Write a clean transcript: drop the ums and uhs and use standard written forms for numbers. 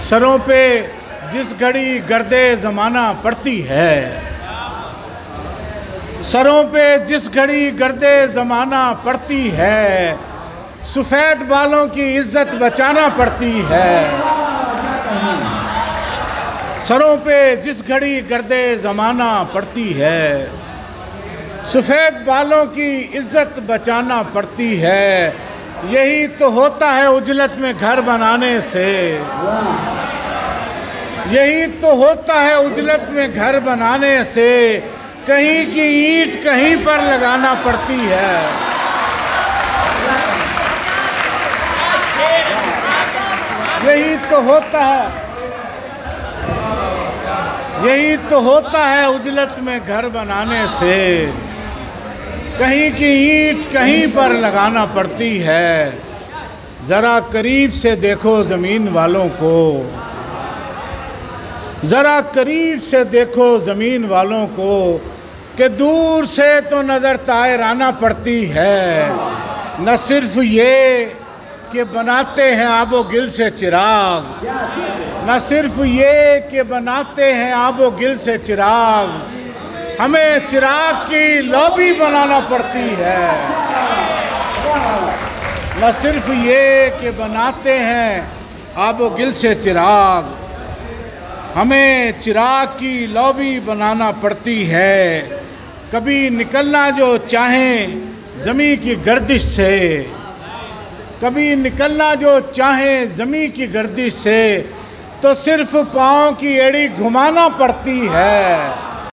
सरों पे जिस घड़ी गर्दे ज़माना पड़ती है, सरों पे जिस घड़ी गर्दे ज़माना पड़ती है, सफ़ेद बालों की इज्जत बचाना पड़ती है। सरों पे जिस घड़ी गर्दे ज़माना पड़ती है, सफ़ेद बालों की इज्जत बचाना पड़ती है। यही तो होता है उजलत में घर बनाने से, यही तो होता है उजलत में घर बनाने से। कहीं की ईंट कहीं पर लगाना पड़ती है। यही तो होता है, यही तो होता है उजलत में घर बनाने से। कहीं की ईंट कहीं पर लगाना पड़ती है। ज़रा करीब से देखो ज़मीन वालों को, ज़रा करीब से देखो ज़मीन वालों को, कि दूर से तो नज़र तायराना पड़ती है। न सिर्फ ये कि बनाते हैं आबो गिल से चिराग, न सिर्फ ये कि बनाते हैं आबो गिल से चिराग, हमें चिराग की लॉबी बनाना पड़ती है। न सिर्फ ये कि बनाते हैं आबो गिल से चिराग, हमें चिराग की लॉबी बनाना पड़ती है। कभी निकलना जो चाहें ज़मीं की गर्दिश से, कभी निकलना जो चाहें ज़मीं की गर्दिश से, तो सिर्फ पाँव की एड़ी घुमाना पड़ती है।